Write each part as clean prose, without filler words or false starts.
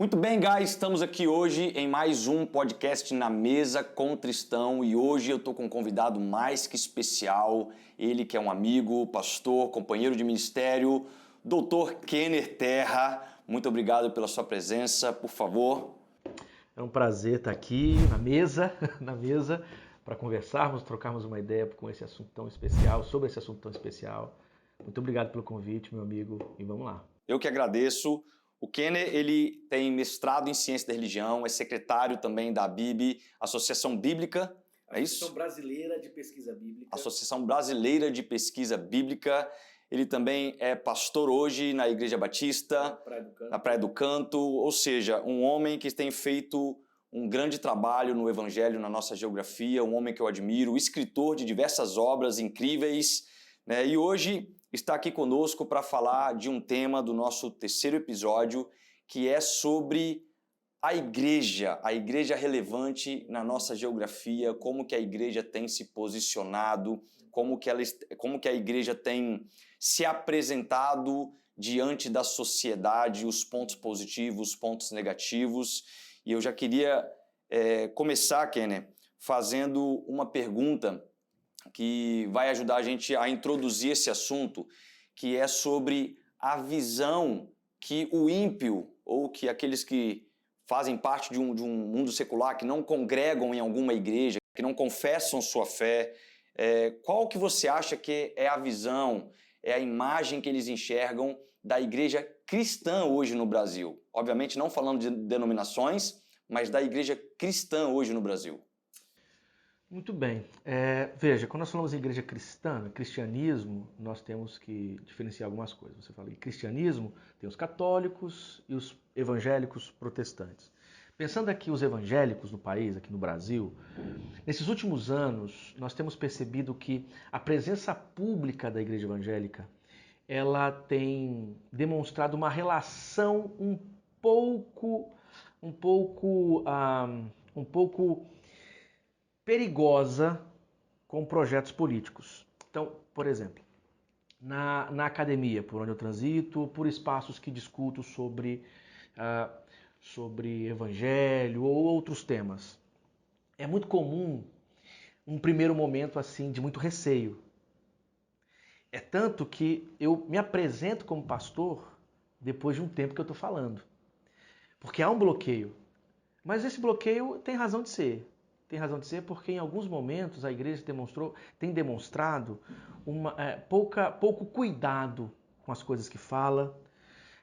Muito bem, guys, estamos aqui hoje em mais um podcast na mesa com Tristão e hoje eu estou com um convidado mais que especial, ele que é um amigo, pastor, companheiro de ministério, Dr. Kenner Terra. Muito obrigado pela sua presença, por favor. É um prazer estar aqui na mesa, para conversarmos, trocarmos uma ideia com esse assunto tão especial, sobre esse assunto tão especial. Muito obrigado pelo convite, meu amigo, e vamos lá. Eu que agradeço. O Kenner, ele tem mestrado em Ciência da Religião, é secretário também da ABIB, Associação Bíblica, é isso? Associação Brasileira de Pesquisa Bíblica. Associação Brasileira de Pesquisa Bíblica. Ele também é pastor hoje na Igreja Batista, na Praia do Canto, ou seja, um homem que tem feito um grande trabalho no Evangelho, na nossa geografia, um homem que eu admiro, escritor de diversas obras incríveis, né? E hoje está aqui conosco para falar de um tema do nosso terceiro episódio, que é sobre a igreja relevante na nossa geografia, como que a igreja tem se posicionado, como que a igreja tem se apresentado diante da sociedade, os pontos positivos, os pontos negativos. E eu já queria começar, Kenner, fazendo uma pergunta que vai ajudar a gente a introduzir esse assunto, que é sobre a visão que o ímpio, ou que aqueles que fazem parte de um mundo secular, que não congregam em alguma igreja, que não confessam sua fé, qual que você acha que é a visão, é a imagem que eles enxergam da igreja cristã hoje no Brasil? Obviamente não falando de denominações, mas da igreja cristã hoje no Brasil. Muito bem. Veja, quando nós falamos em igreja cristã, cristianismo, nós temos que diferenciar algumas coisas. Você fala em cristianismo, tem os católicos e os evangélicos protestantes. Pensando aqui os evangélicos no país, aqui no Brasil, nesses últimos anos nós temos percebido que a presença pública da igreja evangélica, ela tem demonstrado uma relação um pouco perigosa com projetos políticos. Então, por exemplo, na academia, por onde eu transito, por espaços que discuto sobre evangelho ou outros temas, é muito comum um primeiro momento assim de muito receio. É tanto que eu me apresento como pastor depois de um tempo que eu estou falando. Porque há um bloqueio. Mas esse bloqueio tem razão de ser. Tem razão de ser porque em alguns momentos a igreja tem demonstrado pouco cuidado com as coisas que fala.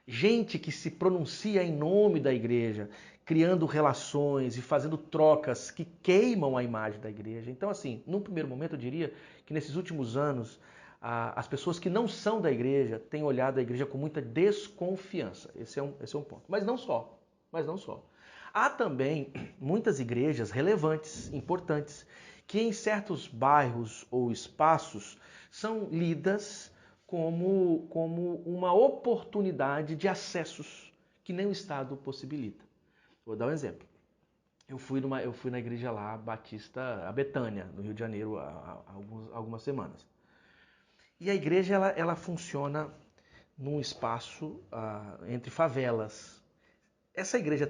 Gente que se pronuncia em nome da igreja, criando relações e fazendo trocas que queimam a imagem da igreja. Então, assim, num primeiro momento eu diria que nesses últimos anos as pessoas que não são da igreja têm olhado a igreja com muita desconfiança. Esse é um ponto. Mas não só. Há também muitas igrejas relevantes, importantes, que em certos bairros ou espaços são lidas como uma oportunidade de acessos que nem o Estado possibilita. Vou dar um exemplo. Eu fui na igreja lá, Batista, a Betânia, no Rio de Janeiro, há algumas semanas. E a igreja ela funciona num espaço entre favelas. Essa igreja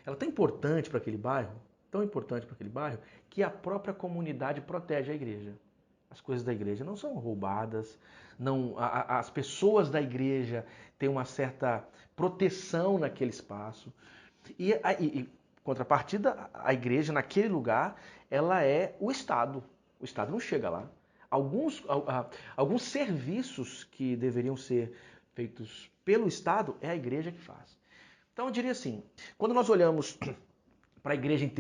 ela é tão importante para aquele bairro, que a própria comunidade protege a igreja. As coisas da igreja não são roubadas, as pessoas da igreja têm uma certa proteção naquele espaço. E contrapartida, a igreja naquele lugar, ela é o Estado. O Estado não chega lá. Alguns serviços que deveriam ser feitos pelo Estado, é a igreja que faz. Então eu diria assim, quando nós olhamos para a igreja em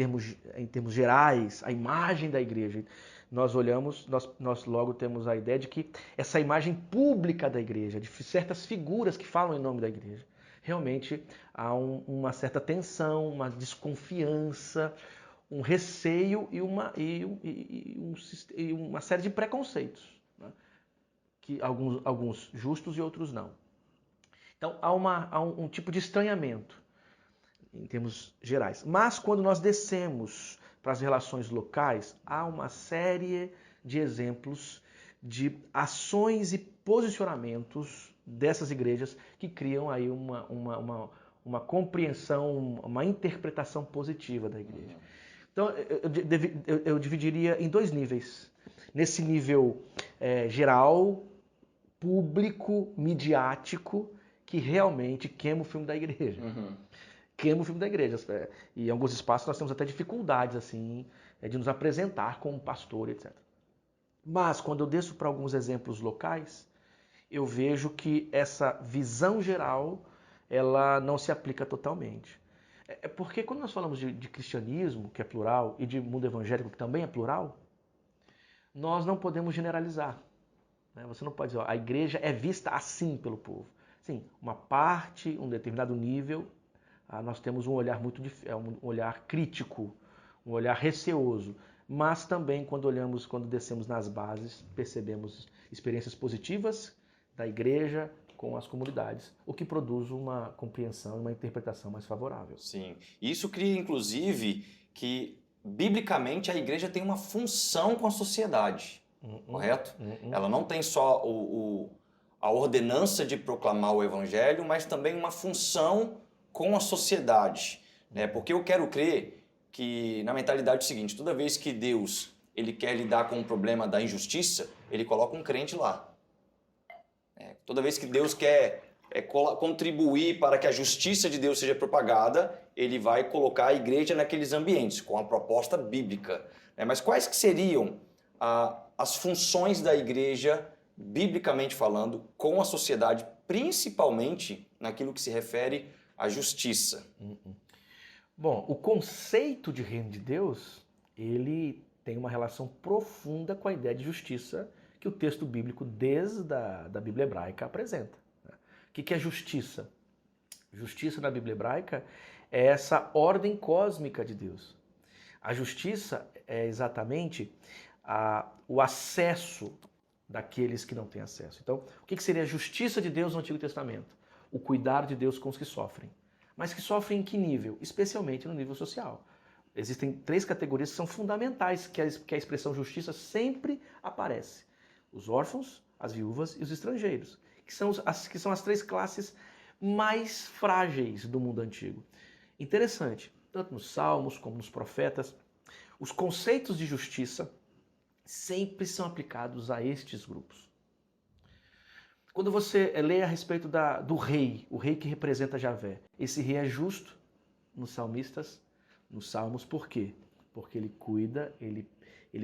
termos gerais, a imagem da igreja, nós logo temos a ideia de que essa imagem pública da igreja, de certas figuras que falam em nome da igreja, realmente há uma certa tensão, uma desconfiança, um receio e uma série de preconceitos, né? Que alguns justos e outros não. Então há um tipo de estranhamento em termos gerais. Mas quando nós descemos para as relações locais, há uma série de exemplos de ações e posicionamentos dessas igrejas que criam aí uma compreensão, uma interpretação positiva da igreja. Então, eu dividiria em 2 níveis. Nesse nível geral, público, midiático, que realmente queima o filme da igreja. Queima o filme da igreja. E em alguns espaços nós temos até dificuldades assim, de nos apresentar como pastor, etc. Mas, quando eu desço para alguns exemplos locais, eu vejo que essa visão geral ela não se aplica totalmente. É porque quando nós falamos de cristianismo, que é plural, e de mundo evangélico, que também é plural, nós não podemos generalizar. Você não pode dizer, a igreja é vista assim pelo povo. Sim, uma parte, um determinado nível, nós temos um olhar um olhar crítico, um olhar receoso. Mas também quando descemos nas bases, percebemos experiências positivas da igreja com as comunidades, o que produz uma compreensão e uma interpretação mais favorável. Sim. Isso cria, inclusive, que biblicamente a igreja tem uma função com a sociedade, correto? Ela não tem só a ordenança de proclamar o evangelho, mas também uma função com a sociedade. Porque eu quero crer que, na mentalidade é o seguinte, toda vez que Deus ele quer lidar com o problema da injustiça, ele coloca um crente lá. Toda vez que Deus quer contribuir para que a justiça de Deus seja propagada, ele vai colocar a igreja naqueles ambientes, com a proposta bíblica. Mas quais que seriam as funções da igreja, biblicamente falando, com a sociedade, principalmente naquilo que se refere à justiça? Bom, o conceito de reino de Deus, ele tem uma relação profunda com a ideia de justiça que o texto bíblico, desde da Bíblia hebraica, apresenta. O que é justiça? Justiça na Bíblia hebraica é essa ordem cósmica de Deus. A justiça é exatamente o acesso daqueles que não têm acesso. Então, o que seria a justiça de Deus no Antigo Testamento? O cuidar de Deus com os que sofrem. Mas que sofrem em que nível? Especialmente no nível social. Existem 3 categorias que são fundamentais, que a expressão justiça sempre aparece. Os órfãos, as viúvas e os estrangeiros, que são as 3 classes mais frágeis do mundo antigo. Interessante, tanto nos Salmos como nos profetas, os conceitos de justiça sempre são aplicados a estes grupos. Quando você lê a respeito do rei, o rei que representa Javé, esse rei é justo nos salmistas, nos Salmos, por quê? Porque ele cuida, ele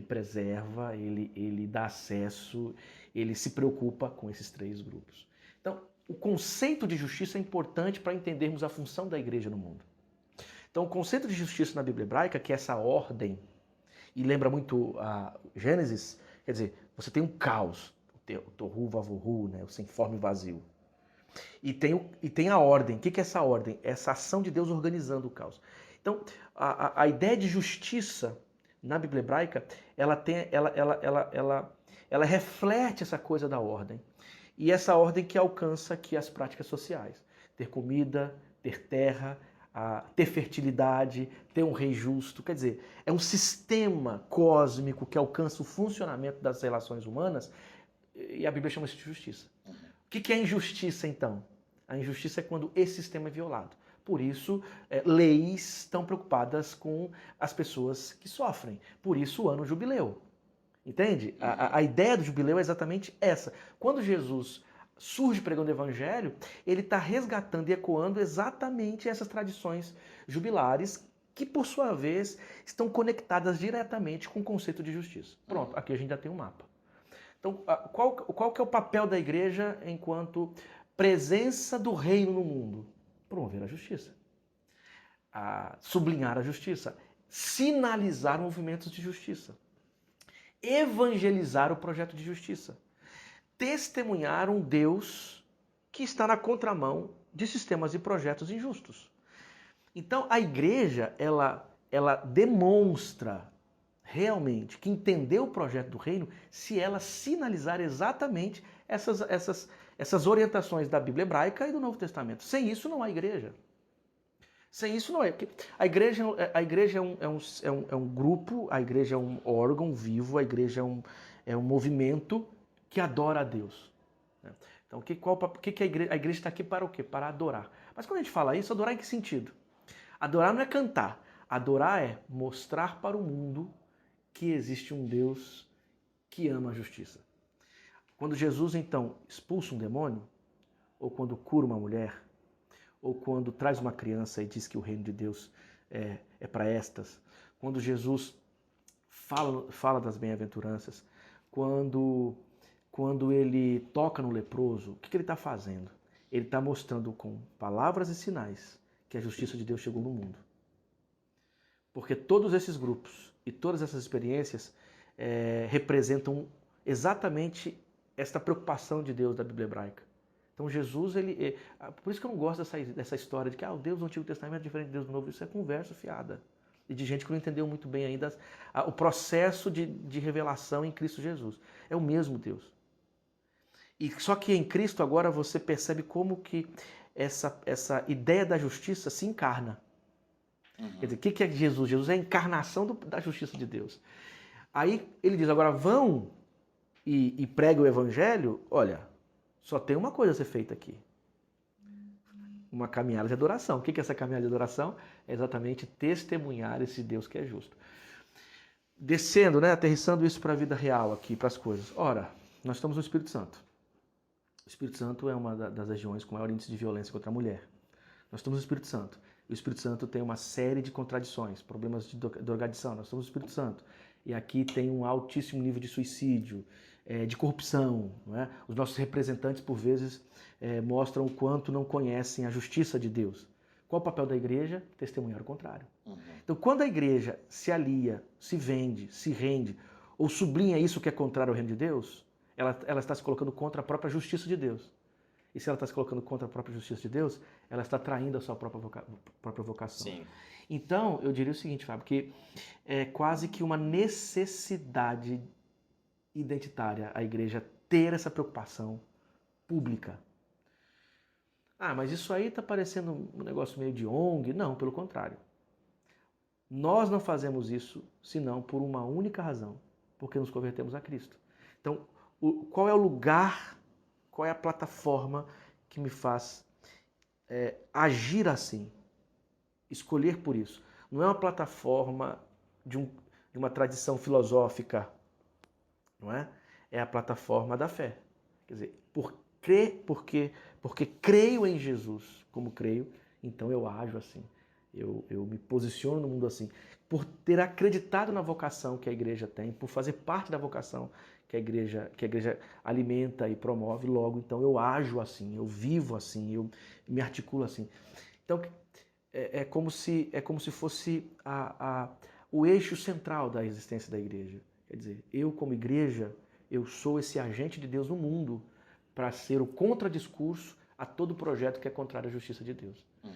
preserva, ele dá acesso, ele se preocupa com esses 3 grupos. Então, o conceito de justiça é importante para entendermos a função da igreja no mundo. Então, o conceito de justiça na Bíblia hebraica, que é essa ordem, e lembra muito a Gênesis, quer dizer, você tem um caos, o tohu vavohu, o sem forma e vazio. E tem a ordem. O que é essa ordem? Essa ação de Deus organizando o caos. Então, a ideia de justiça na Bíblia hebraica, ela reflete essa coisa da ordem. E essa ordem que alcança aqui as práticas sociais. Ter comida, ter terra, ter fertilidade, ter um rei justo. Quer dizer, é um sistema cósmico que alcança o funcionamento das relações humanas e a Bíblia chama isso de justiça. O que é injustiça, então? A injustiça é quando esse sistema é violado. Por isso, leis estão preocupadas com as pessoas que sofrem. Por isso, o ano jubileu. Entende? A ideia do jubileu é exatamente essa. Quando Jesus surge pregando o evangelho, ele está resgatando e ecoando exatamente essas tradições jubilares que, por sua vez, estão conectadas diretamente com o conceito de justiça. Pronto, aqui a gente já tem um mapa. Então, qual que é o papel da igreja enquanto presença do reino no mundo? Promover a justiça, sublinhar a justiça, sinalizar movimentos de justiça, evangelizar o projeto de justiça, testemunhar um Deus que está na contramão de sistemas e projetos injustos. Então, a igreja, ela demonstra realmente que entendeu o projeto do reino se ela sinalizar exatamente essas orientações da Bíblia hebraica e do Novo Testamento. Sem isso não há igreja. Sem isso não é. A igreja é um grupo, a igreja é um órgão vivo, a igreja é um movimento que adora a Deus. Então, a igreja está aqui para o quê? Para adorar. Mas quando a gente fala isso, adorar em que sentido? Adorar não é cantar. Adorar é mostrar para o mundo que existe um Deus que ama a justiça. Quando Jesus, então, expulsa um demônio, ou quando cura uma mulher, ou quando traz uma criança e diz que o reino de Deus é para estas, quando Jesus fala das bem-aventuranças, quando ele toca no leproso, o que ele está fazendo? Ele está mostrando com palavras e sinais que a justiça de Deus chegou no mundo. Porque todos esses grupos e todas essas experiências representam exatamente esta preocupação de Deus da Bíblia hebraica. Então Jesus, por isso que eu não gosto dessa história de que o Deus do Antigo Testamento é diferente do Deus do Novo. Isso é conversa fiada. E de gente que não entendeu muito bem ainda o processo de revelação em Cristo Jesus. É o mesmo Deus. E só que em Cristo agora você percebe como que essa ideia da justiça se encarna. Uhum. Quer dizer, o que é Jesus? Jesus é a encarnação da justiça de Deus. Aí ele diz, agora vão e pregue o evangelho. Olha, só tem uma coisa a ser feita aqui. Uma caminhada de adoração. O que é essa caminhada de adoração? É exatamente testemunhar esse Deus que é justo. Descendo, aterrissando isso para a vida real aqui, para as coisas. Ora, nós estamos no Espírito Santo. O Espírito Santo é uma das regiões com maior índice de violência contra a mulher. Nós estamos no Espírito Santo. O Espírito Santo tem uma série de contradições, problemas de drogadição. Nós estamos no Espírito Santo. E aqui tem um altíssimo nível de suicídio, de corrupção. Não é? Os nossos representantes, por vezes, mostram o quanto não conhecem a justiça de Deus. Qual o papel da igreja? Testemunhar o contrário. Uhum. Então, quando a igreja se alia, se vende, se rende, ou sublinha isso que é contrário ao reino de Deus, ela está se colocando contra a própria justiça de Deus. E se ela está se colocando contra a própria justiça de Deus, ela está traindo a sua própria vocação. Sim. Então, eu diria o seguinte, Fábio, que é quase que uma necessidade identitária a igreja ter essa preocupação pública. Mas isso aí está parecendo um negócio meio de ONG. Não, pelo contrário. Nós não fazemos isso senão por uma única razão, porque nos convertemos a Cristo. Então, qual é o lugar, qual é a plataforma que me faz agir assim, escolher por isso? Não é uma plataforma de uma tradição filosófica, não é? É a plataforma da fé. Quer dizer, porque creio em Jesus como creio, então eu ajo assim, eu me posiciono no mundo assim. Por ter acreditado na vocação que a igreja tem, por fazer parte da vocação que a igreja alimenta e promove, logo, então eu ajo assim, eu vivo assim, eu me articulo assim. Então, é como se fosse o eixo central da existência da igreja. Quer dizer, eu como igreja, eu sou esse agente de Deus no mundo para ser o contradiscurso a todo projeto que é contrário à justiça de Deus. Uhum.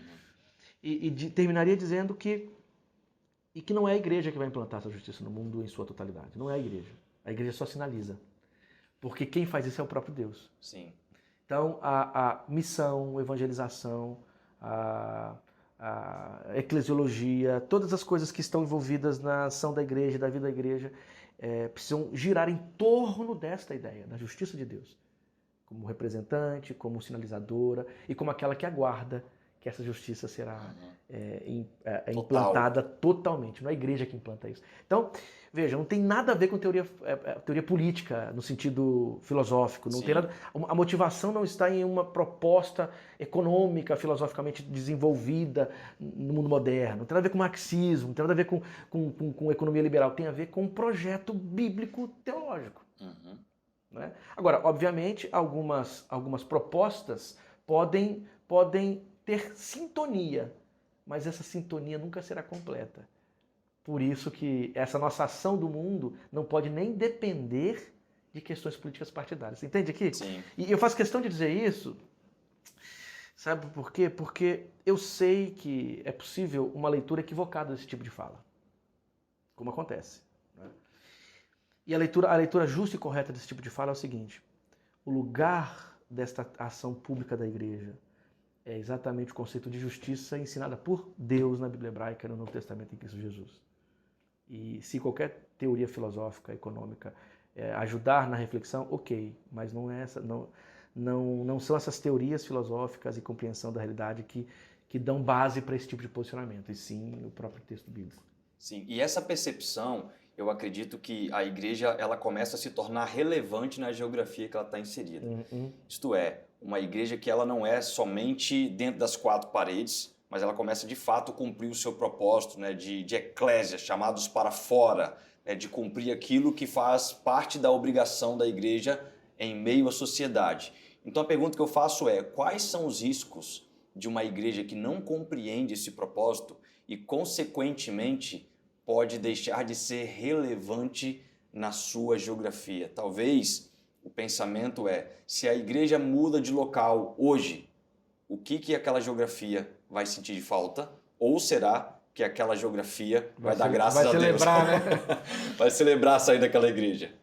E terminaria dizendo que não é a igreja que vai implantar essa justiça no mundo em sua totalidade. Não é a igreja. A igreja só sinaliza. Porque quem faz isso é o próprio Deus. Sim. Então, a missão, a evangelização, a eclesiologia, todas as coisas que estão envolvidas na ação da igreja, da vida da igreja, precisam girar em torno desta ideia, da justiça de Deus. Como representante, como sinalizadora e como aquela que aguarda que essa justiça será implantada totalmente. Não é a igreja que implanta isso. Então, veja, não tem nada a ver com teoria política, no sentido filosófico. Não tem nada, a motivação não está em uma proposta econômica, filosoficamente desenvolvida no mundo moderno. Não tem nada a ver com marxismo, não tem nada a ver com economia liberal. Tem a ver com um projeto bíblico teológico. Uhum. Né? Agora, obviamente, algumas propostas podem ter sintonia, mas essa sintonia nunca será completa. Por isso que essa nossa ação do mundo não pode nem depender de questões políticas partidárias. Entende aqui? Sim. E eu faço questão de dizer isso, sabe por quê? Porque eu sei que é possível uma leitura equivocada desse tipo de fala, como acontece. Né? E a leitura justa e correta desse tipo de fala é o seguinte: o lugar desta ação pública da igreja é exatamente o conceito de justiça ensinada por Deus na Bíblia hebraica no Novo Testamento em Cristo Jesus. E se qualquer teoria filosófica, econômica ajudar na reflexão, ok, mas não é essa, não são essas teorias filosóficas e compreensão da realidade que dão base para esse tipo de posicionamento, e sim o próprio texto bíblico. Sim, e essa percepção, eu acredito que a igreja ela começa a se tornar relevante na geografia que ela está inserida. Isto é, uma igreja que ela não é somente dentro das quatro paredes, mas ela começa de fato a cumprir o seu propósito, né, de eclésia, chamados para fora, né, de cumprir aquilo que faz parte da obrigação da igreja em meio à sociedade. Então a pergunta que eu faço é, quais são os riscos de uma igreja que não compreende esse propósito e, consequentemente, pode deixar de ser relevante na sua geografia? Talvez o pensamento é, se a igreja muda de local hoje, o que aquela geografia vai sentir de falta? Ou será que aquela geografia vai dar graças a Deus? Vai celebrar, né? Vai celebrar sair daquela igreja.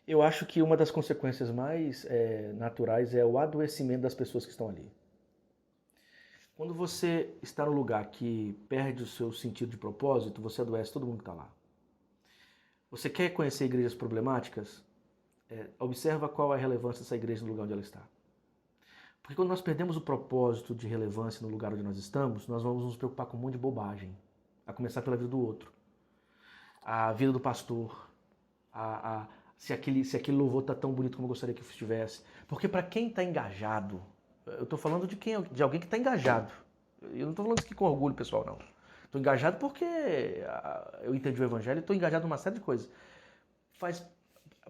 Eu acho que uma das consequências mais naturais é o adoecimento das pessoas que estão ali. Quando você está no lugar que perde o seu sentido de propósito, você adoece todo mundo que está lá. Você quer conhecer igrejas problemáticas? Observa qual é a relevância dessa igreja no lugar onde ela está. Porque quando nós perdemos o propósito de relevância no lugar onde nós estamos, nós vamos nos preocupar com um monte de bobagem. A começar pela vida do outro. A vida do pastor. Se aquele louvor está tão bonito como eu gostaria que estivesse. Porque para quem está engajado, eu estou falando de alguém que está engajado. Eu não estou falando isso aqui com orgulho, pessoal, não. Estou engajado porque eu entendi o evangelho e estou engajado em uma série de coisas.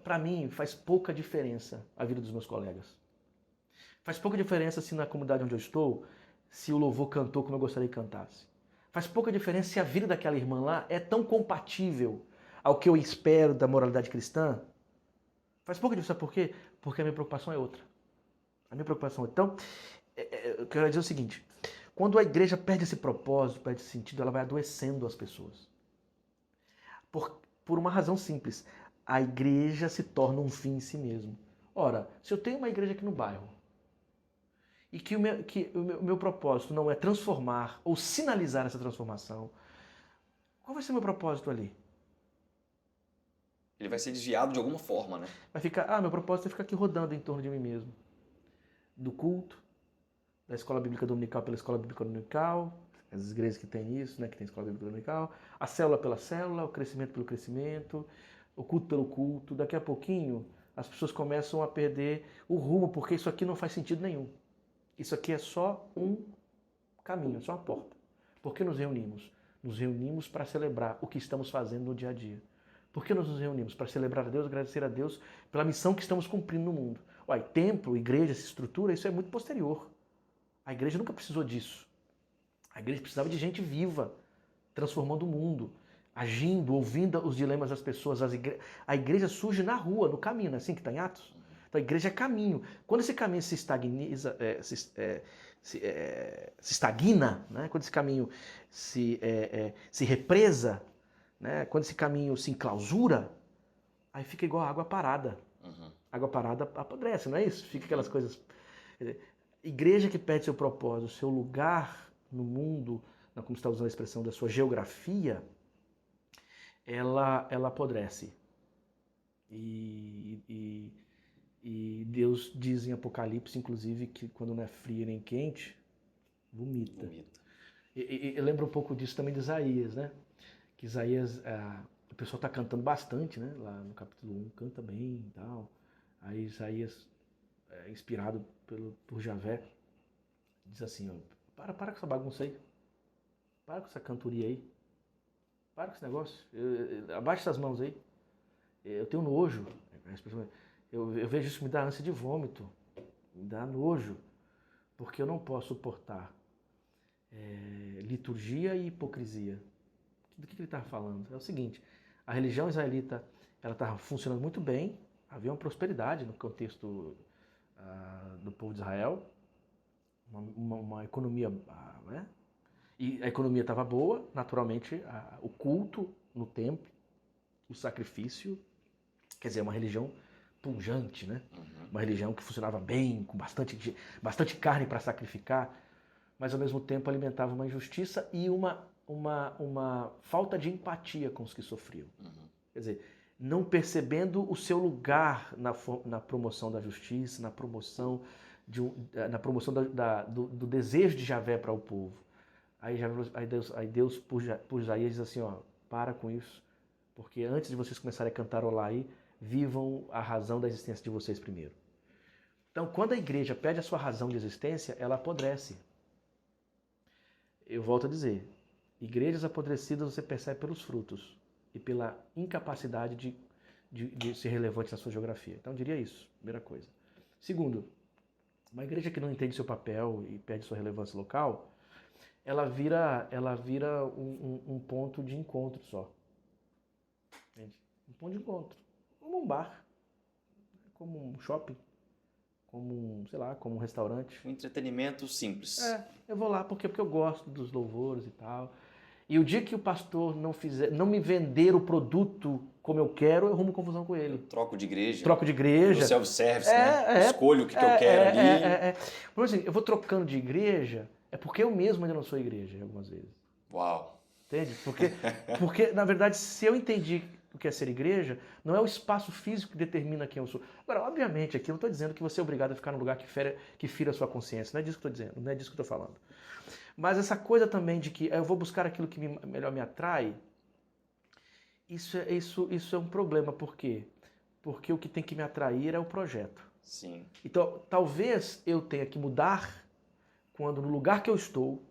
Para mim, faz pouca diferença a vida dos meus colegas. Faz pouca diferença se na comunidade onde eu estou, se o louvor cantou como eu gostaria que cantasse. Faz pouca diferença se a vida daquela irmã lá é tão compatível ao que eu espero da moralidade cristã. Faz pouca diferença. Sabe por quê? Porque a minha preocupação é outra. A minha preocupação. Então, eu quero dizer o seguinte. Quando a igreja perde esse propósito, perde esse sentido, ela vai adoecendo as pessoas. Por uma razão simples. A igreja se torna um fim em si mesmo. Ora, se eu tenho uma igreja aqui no bairro, e que o meu propósito não é transformar ou sinalizar essa transformação, qual vai ser o meu propósito ali? Ele vai ser desviado de alguma forma, né? Vai ficar, meu propósito é ficar aqui rodando em torno de mim mesmo. Do culto, da escola bíblica dominical pela escola bíblica dominical, as igrejas que têm isso, né, que tem escola bíblica dominical, a célula pela célula, o crescimento pelo crescimento, o culto pelo culto. Daqui a pouquinho, as pessoas começam a perder o rumo, porque isso aqui não faz sentido nenhum. Isso aqui é só um caminho, só uma porta. Por que nos reunimos? Nos reunimos para celebrar o que estamos fazendo no dia a dia. Por que nós nos reunimos? Para celebrar a Deus, agradecer a Deus pela missão que estamos cumprindo no mundo. Uai, templo, igreja, essa estrutura, isso é muito posterior. A igreja nunca precisou disso. A igreja precisava de gente viva, transformando o mundo, agindo, ouvindo os dilemas das pessoas. A igreja surge na rua, no caminho, não é assim que está em Atos? Então a igreja é caminho. Quando esse caminho se estagna, né? Quando esse caminho se represa, né? Quando esse caminho se enclausura, aí fica igual a água parada. Uhum. Água parada apodrece, não é isso? Fica aquelas coisas... Igreja que perde seu propósito, seu lugar no mundo, como está usando a expressão da sua geografia, ela apodrece. E Deus diz em Apocalipse, inclusive, que quando não é frio nem quente, vomita. Eu lembro um pouco disso também de Isaías, né? Que Isaías, o pessoal está cantando bastante, né? Lá no capítulo 1, canta bem e tal. Aí Isaías, inspirado por Javé, diz assim, ó, para com essa bagunça aí. Para com essa cantoria aí. Para com esse negócio. Abaixa essas mãos aí. Eu tenho nojo. Eu vejo isso, me dá ânsia de vômito. Me dá nojo. Porque eu não posso suportar liturgia e hipocrisia. Do que ele está falando? É o seguinte, a religião israelita ela estava funcionando muito bem, havia uma prosperidade no contexto do povo de Israel, uma economia, né? E a economia estava boa, naturalmente, o culto no templo, o sacrifício, quer dizer, uma religião pujante, né? Uhum. Uma religião que funcionava bem, com bastante carne para sacrificar, mas ao mesmo tempo alimentava uma injustiça e uma falta de empatia com os que sofriam. Uhum. Quer dizer, não percebendo o seu lugar na promoção da justiça, na promoção, do desejo de Javé para o povo. Aí Deus por Isaías diz assim, ó, para com isso, porque antes de vocês começarem a cantarolar aí, vivam a razão da existência de vocês primeiro. Então, quando a igreja perde a sua razão de existência, ela apodrece. Eu volto a dizer, igrejas apodrecidas você percebe pelos frutos e pela incapacidade de ser relevante na sua geografia. Então, eu diria isso, primeira coisa. Segundo, uma igreja que não entende seu papel e perde sua relevância local, ela vira um ponto de encontro só. Entende? Um ponto de encontro. Como um bar, como um shopping, como um restaurante. Um entretenimento simples. Eu vou lá porque eu gosto dos louvores e tal. E o dia que o pastor não me vender o produto como eu quero, eu arrumo confusão com ele. Troco de igreja. O self-service, né? Escolho o que eu quero ali. Por exemplo, eu vou trocando de igreja, é porque eu mesmo ainda não sou igreja, algumas vezes. Uau! Entende? Porque, na verdade, se eu entendi o que é ser igreja, não é o espaço físico que determina quem eu sou. Agora, obviamente, aqui eu não estou dizendo que você é obrigado a ficar num lugar que fira a sua consciência. Não é disso que eu estou dizendo, não é disso que eu estou falando. Mas essa coisa também de que eu vou buscar aquilo que melhor me atrai, isso é um problema. Por quê? Porque o que tem que me atrair é o projeto. Sim. Então, talvez eu tenha que mudar quando no lugar que eu estou,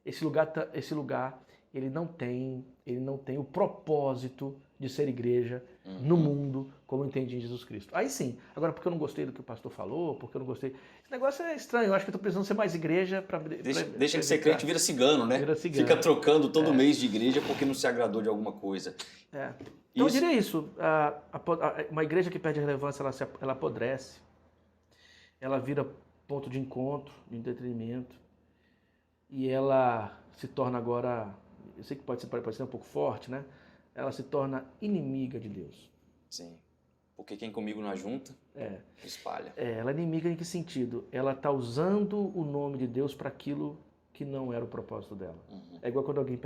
esse lugar ele não tem o propósito de ser igreja no mundo, como eu entendi em Jesus Cristo. Aí sim. Agora, porque eu não gostei do que o pastor falou, porque eu não gostei... Esse negócio é estranho. Eu acho que eu estou precisando ser mais igreja para... Deixa de ser crente, vira cigano, né? Fica trocando todo mês de igreja porque não se agradou de alguma coisa. Então eu diria isso. Uma igreja que perde a relevância, ela apodrece. Ela vira ponto de encontro, de entretenimento. E ela se torna agora... Eu sei que pode ser um pouco forte, né? Ela se torna inimiga de Deus. Sim. Porque quem comigo não ajunta, espalha. Ela é inimiga em que sentido? Ela está usando o nome de Deus para aquilo que não era o propósito dela. É igual quando alguém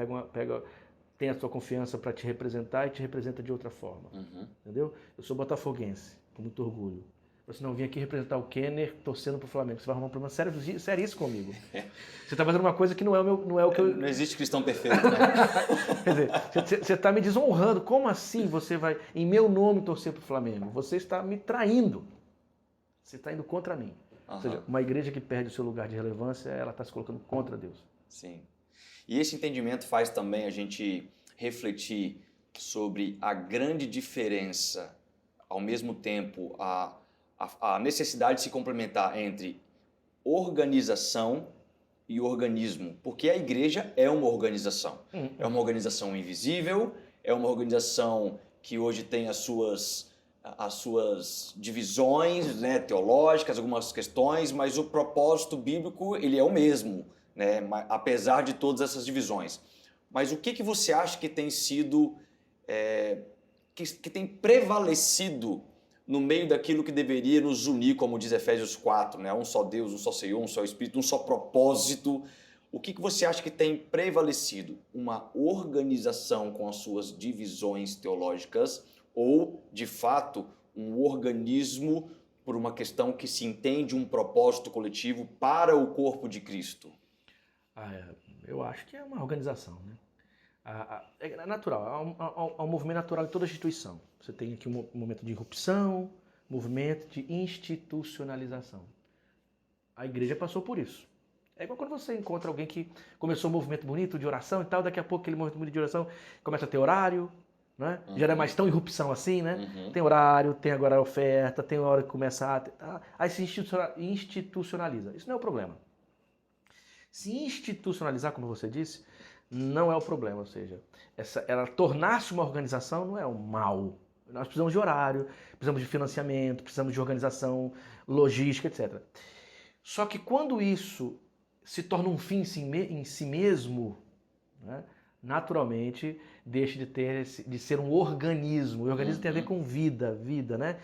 tem a sua confiança para te representar e te representa de outra forma. Entendeu? Eu sou botafoguense, com muito orgulho. Você não vim aqui representar o Kenner torcendo pro Flamengo. Você vai arrumar um problema sério isso comigo. Você está fazendo uma coisa que não é o que eu... Não existe cristão perfeito, né? Quer dizer, você está me desonrando. Como assim você vai, em meu nome, torcer pro Flamengo? Você está me traindo. Você está indo contra mim. Ou seja, uma igreja que perde o seu lugar de relevância, ela está se colocando contra Deus. Sim. E esse entendimento faz também a gente refletir sobre a grande diferença, ao mesmo tempo, a necessidade de se complementar entre organização e organismo, porque a igreja é uma organização. É uma organização invisível, é uma organização que hoje tem as suas divisões, né, teológicas, algumas questões, mas o propósito bíblico ele é o mesmo, né, apesar de todas essas divisões. Mas o que você acha que tem sido, que tem prevalecido no meio daquilo que deveria nos unir, como diz Efésios 4, né? Um só Deus, um só Senhor, um só Espírito, um só propósito. O que você acha que tem prevalecido? Uma organização com as suas divisões teológicas ou, de fato, um organismo por uma questão que se entende um propósito coletivo para o corpo de Cristo? Eu acho que é uma organização, né? É natural, há um movimento natural em toda instituição. Você tem aqui um momento de irrupção, movimento de institucionalização. A igreja passou por isso. É igual quando você encontra alguém que começou um movimento bonito de oração e tal, daqui a pouco aquele movimento bonito de oração começa a ter horário, né? Já não é mais tão irrupção assim, né? Tem horário, tem agora a oferta, tem hora que começa aí se institucionaliza. Isso não é o problema. Se institucionalizar, como você disse, não é o problema, ou seja, ela tornar-se uma organização não é um mal. Nós precisamos de horário, precisamos de financiamento, precisamos de organização, logística, etc. Só que quando isso se torna um fim em si mesmo, né, naturalmente deixa de ser um organismo. O organismo tem a ver com vida, né?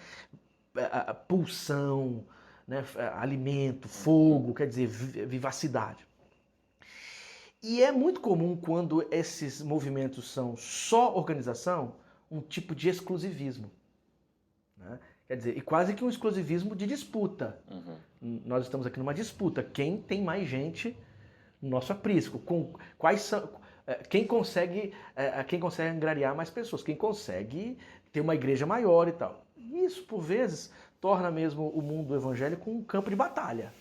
Pulsão, né? Alimento, fogo, quer dizer, vivacidade. E é muito comum quando esses movimentos são só organização, um tipo de exclusivismo. Né? Quer dizer, e quase que um exclusivismo de disputa. Nós estamos aqui numa disputa. Quem tem mais gente no nosso aprisco? Quais são, quem consegue angariar mais pessoas? Quem consegue ter uma igreja maior e tal? Isso, por vezes, torna mesmo o mundo evangélico um campo de batalha.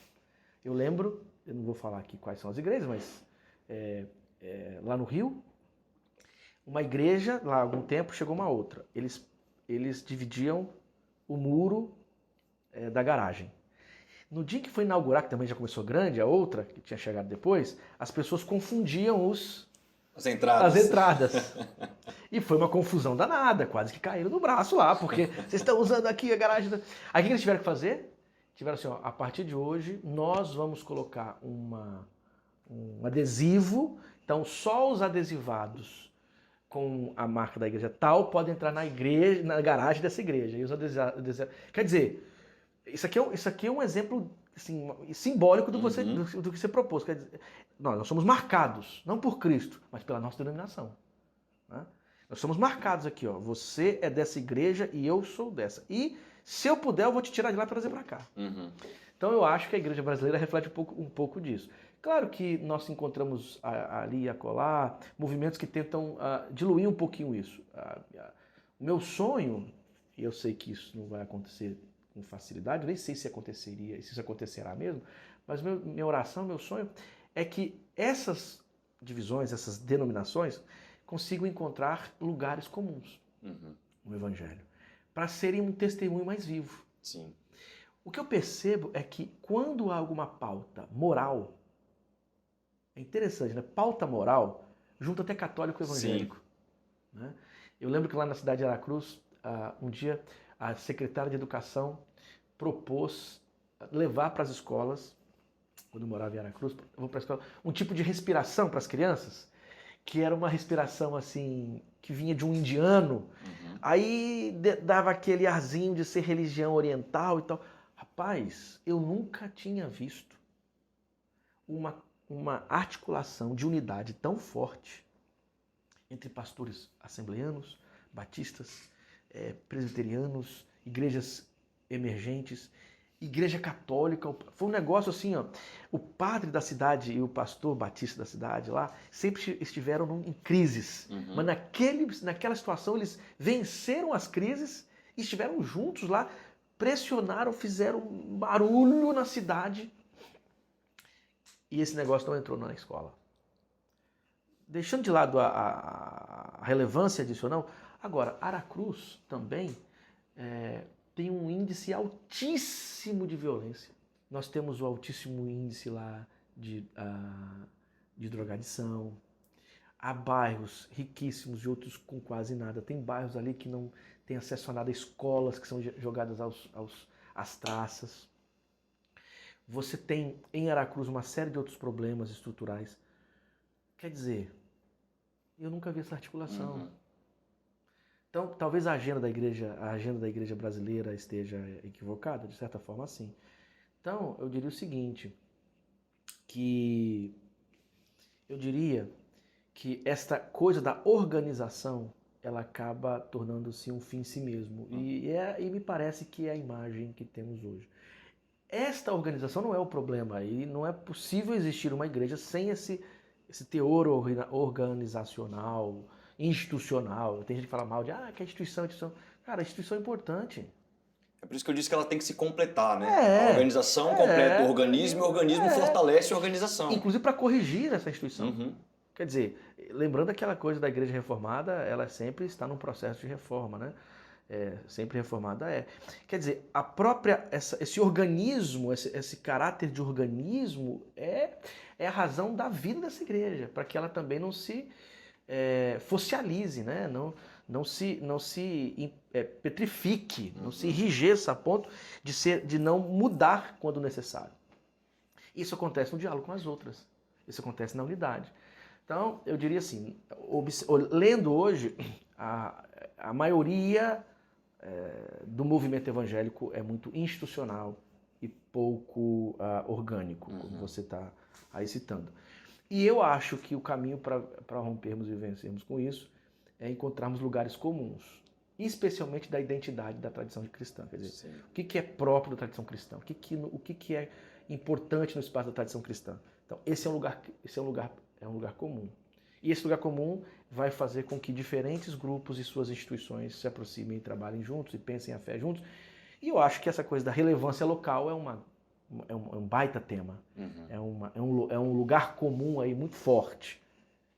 Eu lembro, eu não vou falar aqui quais são as igrejas, mas lá no Rio, uma igreja, lá há algum tempo, chegou uma outra. Eles dividiam o muro da garagem. No dia que foi inaugurar, que também já começou grande, a outra, que tinha chegado depois, as pessoas confundiam as entradas. E foi uma confusão danada, quase que caíram no braço lá, porque vocês estão usando aqui a garagem. Aí o que eles tiveram que fazer? Tiveram assim, ó, a partir de hoje, nós vamos colocar um adesivo, então só os adesivados com a marca da igreja tal podem entrar na garagem dessa igreja. E os adesivos, quer dizer, isso aqui é um exemplo assim, simbólico do que você propôs. Quer dizer, nós somos marcados, não por Cristo, mas pela nossa denominação. Né? Nós somos marcados aqui, ó. Você é dessa igreja e eu sou dessa. E se eu puder, eu vou te tirar de lá e trazer para cá. Então eu acho que a igreja brasileira reflete um pouco disso. Claro que nós encontramos ali e acolá movimentos que tentam diluir um pouquinho isso. O meu sonho, e eu sei que isso não vai acontecer com facilidade, eu nem sei se aconteceria, se isso acontecerá mesmo, mas minha oração, meu sonho é que essas divisões, essas denominações consigam encontrar lugares comuns no Evangelho, para serem um testemunho mais vivo. Sim. O que eu percebo é que quando há alguma pauta moral, é interessante, né? Pauta moral junta até católico e evangélico. Né? Eu lembro que lá na cidade de Aracruz, um dia a secretária de Educação propôs levar para as escolas, quando eu morava em Aracruz, eu vou para a escola, um tipo de respiração para as crianças, que era uma respiração assim, que vinha de um indiano, aí dava aquele arzinho de ser religião oriental e tal. Rapaz, eu nunca tinha visto uma articulação de unidade tão forte entre pastores assembleanos, batistas, presbiterianos, igrejas emergentes, igreja católica. Foi um negócio assim, ó. O padre da cidade e o pastor batista da cidade lá sempre estiveram em crises. Mas naquela situação eles venceram as crises e estiveram juntos lá, pressionaram, fizeram barulho na cidade. E esse negócio não entrou na escola. Deixando de lado a relevância disso ou não, agora, Aracruz também tem um índice altíssimo de violência. Nós temos o altíssimo índice lá de drogadição. Há bairros riquíssimos e outros com quase nada. Tem bairros ali que não têm acesso a nada, escolas que são jogadas às traças. Você tem em Aracruz uma série de outros problemas estruturais. Quer dizer, eu nunca vi essa articulação. Então, talvez a agenda da igreja brasileira esteja equivocada, de certa forma, sim. Então, eu diria o seguinte, que eu diria que esta coisa da organização, ela acaba tornando-se um fim em si mesmo. E me parece que é a imagem que temos hoje. Esta organização não é o problema, e não é possível existir uma igreja sem esse teor organizacional, institucional. Tem gente que fala mal de que é instituição. Cara, a instituição é importante. É por isso que eu disse que ela tem que se completar, né? A organização completa o organismo e o organismo fortalece a organização. Inclusive para corrigir essa instituição. Quer dizer, lembrando aquela coisa da igreja reformada, ela sempre está num processo de reforma, né? Sempre reformada é. Quer dizer, a própria, esse organismo, esse caráter de organismo é a razão da vida dessa igreja, para que ela também não se fossilize, né? Não se petrifique, não se enrijeça a ponto de não mudar quando necessário. Isso acontece no diálogo com as outras, isso acontece na unidade. Então, eu diria assim, lendo hoje, a maioria do movimento evangélico é muito institucional e pouco orgânico, como você está aí citando. E eu acho que o caminho para rompermos e vencermos com isso é encontrarmos lugares comuns, especialmente da identidade da tradição cristã. Quer dizer, Sim. o que é próprio da tradição cristã? O que é importante no espaço da tradição cristã? Então, esse é um lugar comum. E esse lugar comum vai fazer com que diferentes grupos e suas instituições se aproximem e trabalhem juntos e pensem a fé juntos. E eu acho que essa coisa da relevância local é um baita tema. É um lugar comum aí muito forte.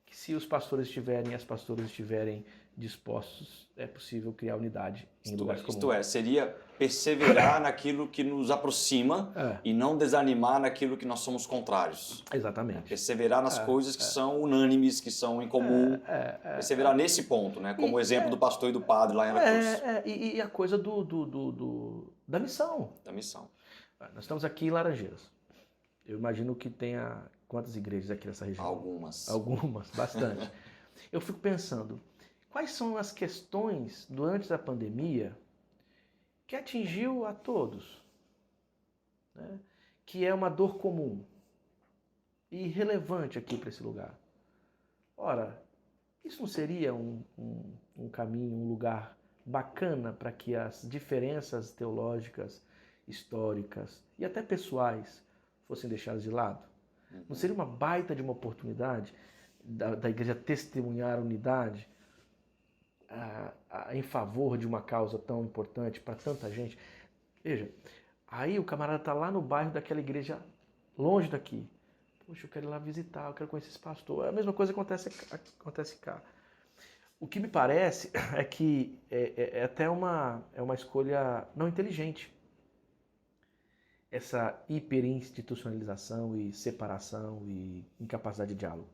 Que se os pastores estiverem e as pastoras estiverem dispostos, é possível criar unidade em lugares comuns. Isto é, seria perseverar naquilo que nos aproxima e não desanimar naquilo que nós somos contrários. Exatamente. Perseverar nas coisas que são unânimes, que são em comum. Perseverar nesse ponto, né? Como o exemplo do pastor e do padre lá em Aracruz. E a coisa da missão. Da missão. Nós estamos aqui em Laranjeiras. Eu imagino que tenha quantas igrejas aqui nessa região? Algumas, bastante. Eu fico pensando, quais são as questões durante a pandemia que atingiu a todos, né? Que é uma dor comum e relevante aqui para esse lugar. Ora, isso não seria um caminho, um lugar bacana para que as diferenças teológicas, históricas e até pessoais fossem deixadas de lado? Não seria uma baita de uma oportunidade da igreja testemunhar a unidade em favor de uma causa tão importante para tanta gente? Veja, aí o camarada está lá no bairro daquela igreja, longe daqui. Poxa, eu quero ir lá visitar, eu quero conhecer esse pastor. A mesma coisa acontece cá. O que me parece é que é até uma escolha não inteligente. Essa hiperinstitucionalização e separação e incapacidade de diálogo.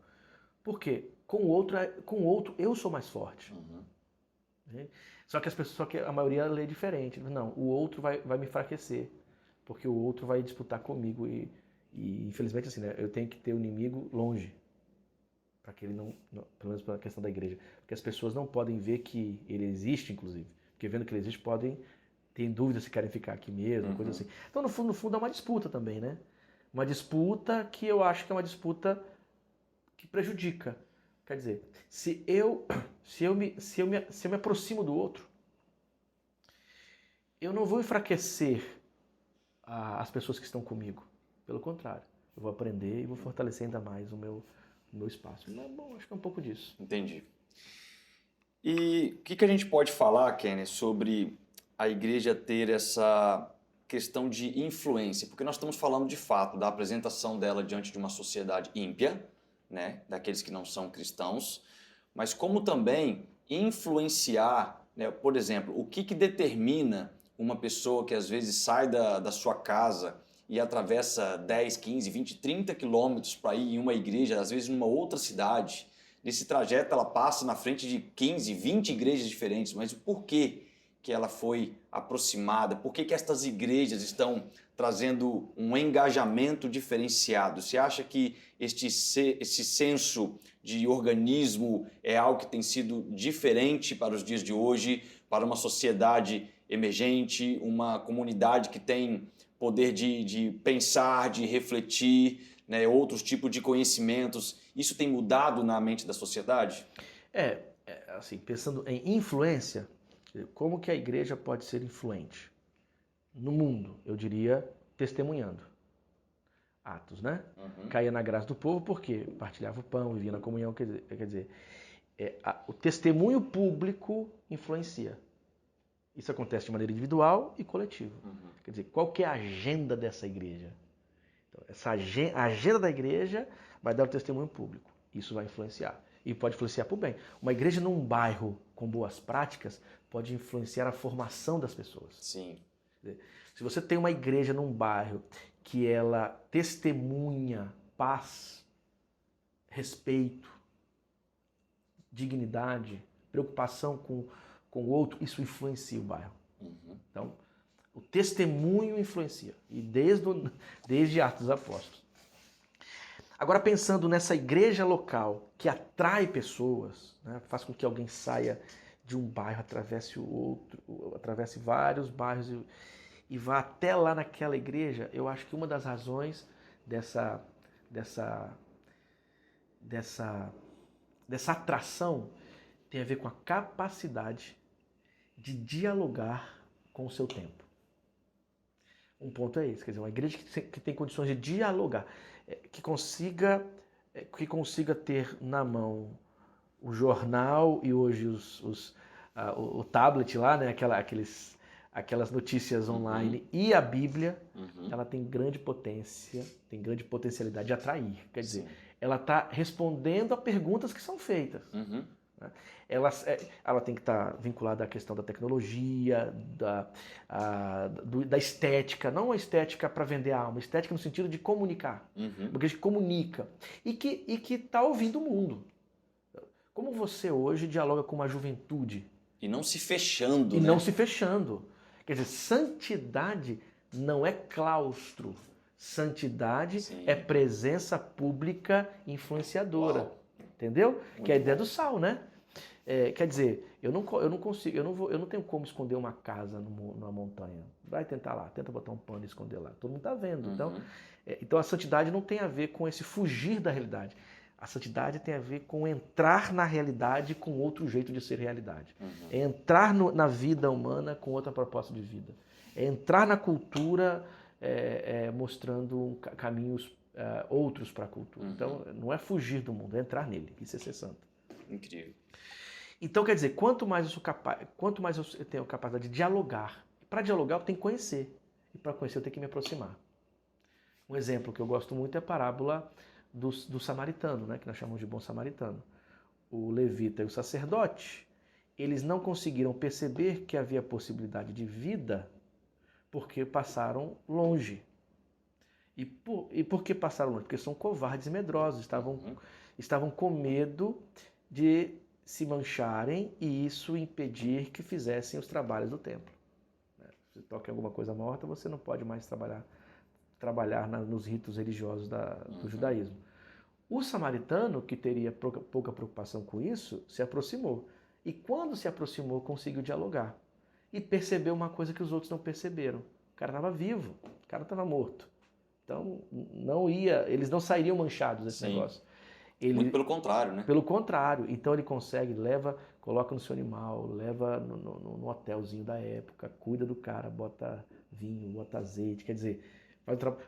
Por quê? Com o outro eu sou mais forte. Só que a maioria lê diferente. Não, o outro vai me enfraquecer, porque o outro vai disputar comigo e infelizmente assim, né, eu tenho que ter o inimigo longe, para que ele não, pelo menos pela questão da igreja, porque as pessoas não podem ver que ele existe, inclusive, porque vendo que ele existe podem ter dúvidas se querem ficar aqui mesmo, coisa assim. Então no fundo é uma disputa também, né? Uma disputa que eu acho que é uma disputa que prejudica. Quer dizer, se eu me aproximo do outro, eu não vou enfraquecer as pessoas que estão comigo. Pelo contrário, eu vou aprender e vou fortalecer ainda mais o meu espaço. Bom, acho que é um pouco disso. Entendi. E o que a gente pode falar, Kenneth, sobre a igreja ter essa questão de influência? Porque nós estamos falando de fato da apresentação dela diante de uma sociedade ímpia, né, daqueles que não são cristãos, mas como também influenciar, né, por exemplo, o que determina uma pessoa que às vezes sai da sua casa e atravessa 10, 15, 20, 30 quilômetros para ir em uma igreja, às vezes numa outra cidade. Nesse trajeto ela passa na frente de 15, 20 igrejas diferentes, mas por que ela foi aproximada? Por que estas igrejas estão trazendo um engajamento diferenciado? Você acha que esse senso de organismo é algo que tem sido diferente para os dias de hoje, para uma sociedade emergente, uma comunidade que tem poder de pensar, de refletir, né, outros tipos de conhecimentos? Isso tem mudado na mente da sociedade? Assim, pensando em influência, como que a igreja pode ser influente? No mundo, eu diria, testemunhando. Atos, né? Caía na graça do povo porque partilhava o pão, vivia na comunhão. Quer dizer, o testemunho público influencia. Isso acontece de maneira individual e coletiva. Quer dizer, qual que é a agenda dessa igreja? Então, a agenda da igreja vai dar o testemunho público. Isso vai influenciar. E pode influenciar para o bem. Uma igreja num bairro com boas práticas pode influenciar a formação das pessoas. Sim. Se você tem uma igreja num bairro que ela testemunha paz, respeito, dignidade, preocupação com o outro, isso influencia o bairro. Então, o testemunho influencia. E desde Atos dos Apóstolos. Agora, pensando nessa igreja local que atrai pessoas, né, faz com que alguém saia de um bairro, atravesse o outro, atravesse vários bairros e vá até lá naquela igreja, eu acho que uma das razões dessa atração tem a ver com a capacidade de dialogar com o seu tempo. Um ponto é esse, quer dizer, uma igreja que tem condições de dialogar, que consiga ter na mão o jornal e hoje o tablet lá, né, aquelas notícias online e a Bíblia, ela tem grande potencialidade de atrair. Quer dizer, ela está respondendo a perguntas que são feitas. Né? Ela tem que estar vinculada à questão da tecnologia, da estética, não a estética para vender a alma, estética no sentido de comunicar, uma igreja que comunica e que está ouvindo o mundo. Como você hoje dialoga com uma juventude? E não se fechando, né? E não se fechando. Quer dizer, santidade não é claustro. Santidade é presença pública influenciadora. Uau. Entendeu? Muito que é a ideia do sal, né? Quer dizer, eu não consigo, eu não tenho como esconder uma casa numa montanha. Vai tentar lá, tenta botar um pano e esconder lá. Todo mundo está vendo. Então a santidade não tem a ver com esse fugir da realidade. A santidade tem a ver com entrar na realidade com outro jeito de ser realidade. É entrar na vida humana com outra proposta de vida. É entrar na cultura mostrando caminhos outros para a cultura. Então, não é fugir do mundo, é entrar nele. Isso é ser santo. Incrível. Então, quer dizer, quanto mais eu tenho capacidade de dialogar, para dialogar eu tenho que conhecer. E para conhecer eu tenho que me aproximar. Um exemplo que eu gosto muito é a parábola do samaritano, né, que nós chamamos de bom samaritano. O levita e o sacerdote, eles não conseguiram perceber que havia possibilidade de vida porque passaram longe. E por que passaram longe? Porque são covardes e medrosos, estavam com medo de se mancharem e isso impedir que fizessem os trabalhos do templo. Se toca em alguma coisa morta, você não pode mais trabalhar nos ritos religiosos do judaísmo. O samaritano, que teria pouca preocupação com isso, se aproximou. E quando se aproximou, conseguiu dialogar. E percebeu uma coisa que os outros não perceberam. O cara estava vivo, o cara estava morto. Então, eles não sairiam manchados desse negócio. Muito pelo contrário, né? Pelo contrário. Então ele consegue, coloca no seu animal, leva no hotelzinho da época, cuida do cara, bota vinho, bota azeite. Quer dizer,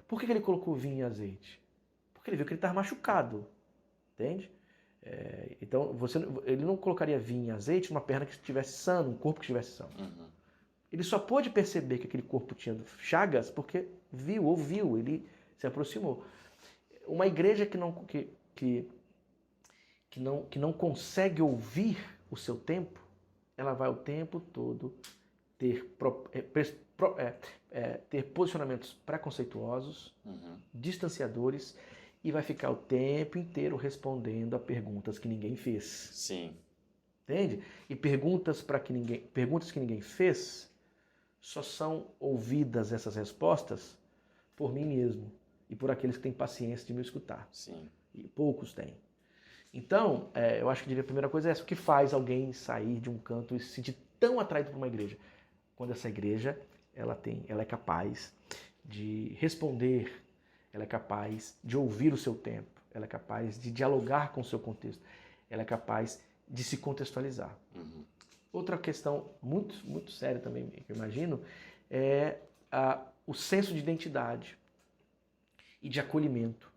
por que ele colocou vinho e azeite? Porque ele viu que ele estava machucado, entende? Então, ele não colocaria vinho e azeite numa perna que estivesse sã, num corpo que estivesse são. Ele só pôde perceber que aquele corpo tinha chagas porque ouviu, ele se aproximou. Uma igreja que não consegue ouvir o seu tempo, ela vai o tempo todo ter posicionamentos preconceituosos, distanciadores, e vai ficar o tempo inteiro respondendo a perguntas que ninguém fez. Sim. Entende? E perguntas que ninguém fez só são ouvidas essas respostas por mim mesmo e por aqueles que têm paciência de me escutar. Sim. E poucos têm. Então, eu acho que a primeira coisa é essa. O que faz alguém sair de um canto e se sentir tão atraído por uma igreja? Quando essa igreja ela é capaz de responder, ela é capaz de ouvir o seu tempo, ela é capaz de dialogar com o seu contexto, ela é capaz de se contextualizar. Outra questão muito, muito séria também, que eu imagino, é o senso de identidade e de acolhimento.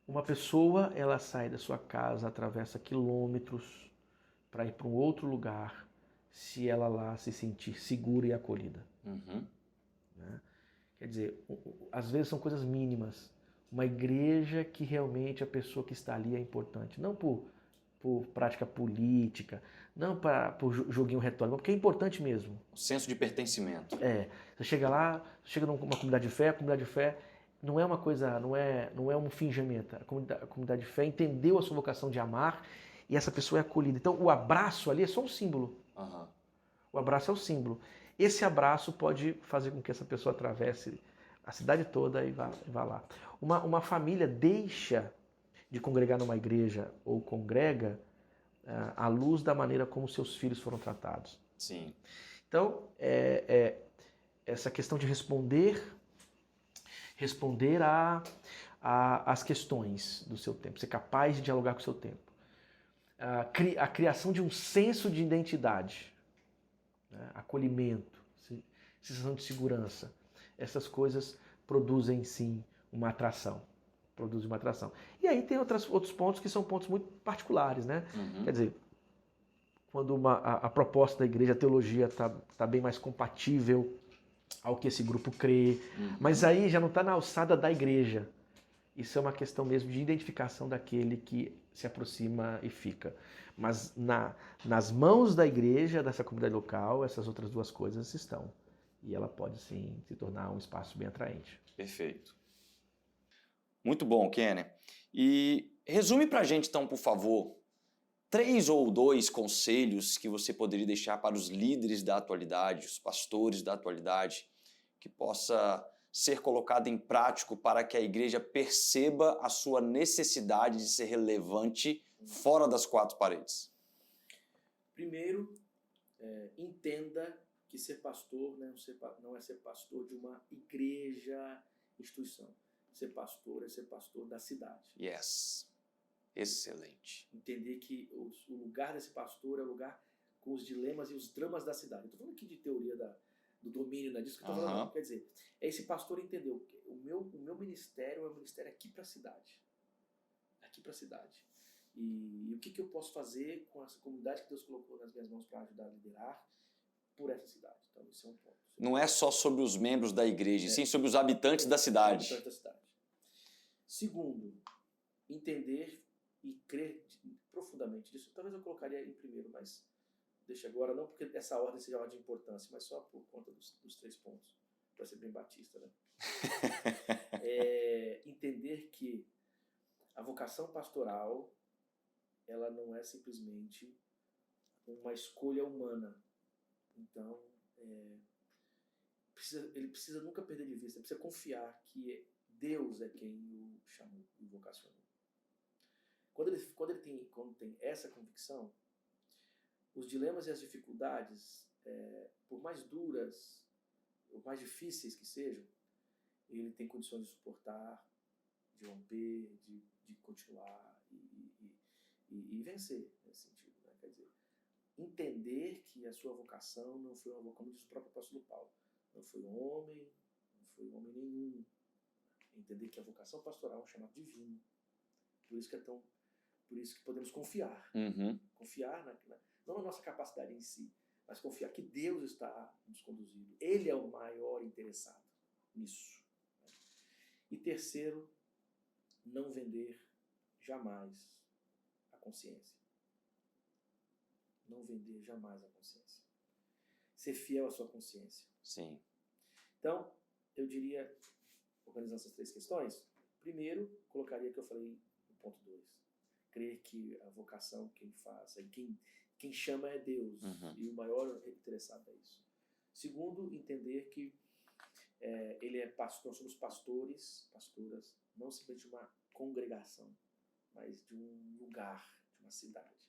Uma pessoa, ela sai da sua casa, atravessa quilômetros para ir para um outro lugar, se ela lá se sentir segura e acolhida. Né? Quer dizer, às vezes são coisas mínimas. Uma igreja que realmente a pessoa que está ali é importante. Não por prática política, não por joguinho retórico, porque é importante mesmo. O senso de pertencimento. Você chega lá, numa comunidade de fé, a comunidade de fé não é uma coisa, não é um fingimento. A comunidade de fé entendeu a sua vocação de amar e essa pessoa é acolhida. Então o abraço ali é só um símbolo. O abraço é o símbolo. Esse abraço pode fazer com que essa pessoa atravesse a cidade toda e vá lá. Uma família deixa de congregar numa igreja ou congrega à luz da maneira como seus filhos foram tratados. Sim. Então, essa questão de responder às questões do seu tempo, ser capaz de dialogar com o seu tempo. a criação de um senso de identidade, né? Acolhimento, sensação de segurança. Essas coisas produzem, sim, uma atração. Produzem uma atração. E aí tem outros pontos que são pontos muito particulares, né? Quer dizer, quando a proposta da igreja, a teologia está bem mais compatível ao que esse grupo crê, mas aí já não está na alçada da igreja. Isso é uma questão mesmo de identificação daquele que se aproxima e fica. Mas nas mãos da igreja, dessa comunidade local, essas outras duas coisas estão. E ela pode, sim, se tornar um espaço bem atraente. Perfeito. Muito bom, Kenner. E resume pra gente, então, por favor, 3 ou 2 conselhos que você poderia deixar para os líderes da atualidade, os pastores da atualidade, que possa ser colocado em prático para que a igreja perceba a sua necessidade de ser relevante fora das 4 paredes. Primeiro, entenda que ser pastor não é ser pastor de uma igreja, instituição. Ser pastor é ser pastor da cidade. Yes. Excelente. Entender que o lugar desse pastor é o lugar com os dilemas e os dramas da cidade. Eu estou falando aqui de teoria do domínio, não é disso que eu estou falando. Quer dizer, esse pastor entendeu que o meu ministério é um ministério aqui para a cidade. Aqui para a cidade. E o que eu posso fazer com essa comunidade que Deus colocou nas minhas mãos para ajudar a liderar por essa cidade. Então, isso é um ponto. Não é só sobre os membros da igreja, sim sobre os habitantes da cidade. Habitantes da cidade. Segundo, entender e crer profundamente nisso. Talvez eu colocaria em primeiro, mas deixa agora, não porque essa ordem seja uma de importância, mas só por conta dos 3 pontos, para ser bem batista, né? Entender que a vocação pastoral, ela não é simplesmente uma escolha humana. Então, ele precisa nunca perder de vista, precisa confiar que Deus é quem o chamou e o vocacionou. Quando tem essa convicção, os dilemas e as dificuldades, por mais duras, por mais difíceis que sejam, ele tem condições de suportar, de romper, de continuar e vencer nesse sentido. Né? Quer dizer, entender que a sua vocação não foi uma vocação, como diz o próprio apóstolo Paulo, não foi homem nenhum. Entender que a vocação pastoral é um chamado divino. Por isso que podemos confiar. Confiar não na nossa capacidade em si, mas confiar que Deus está nos conduzindo. Ele é o maior interessado nisso. E terceiro, não vender jamais a consciência. Não vender jamais a consciência. Ser fiel à sua consciência. Sim. Então, eu diria, organizando essas 3 questões, primeiro, colocaria o que eu falei no ponto 2. Crer que a vocação, quem faz, quem chama é Deus, e o maior interessado é isso. Segundo, entender que ele é pastor, nós somos pastoras, não simplesmente de uma congregação, mas de um lugar, de uma cidade.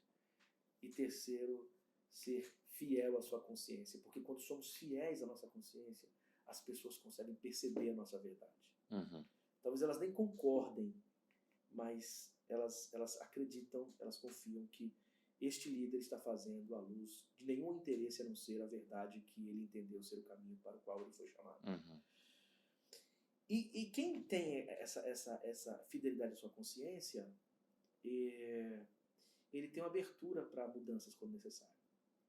E terceiro, ser fiel à sua consciência, porque quando somos fiéis à nossa consciência, as pessoas conseguem perceber a nossa verdade. Talvez elas nem concordem, mas elas acreditam, elas confiam que este líder está fazendo à luz de nenhum interesse a não ser a verdade que ele entendeu ser o caminho para o qual ele foi chamado. E quem tem essa fidelidade à sua consciência, ele tem uma abertura para mudanças quando necessário.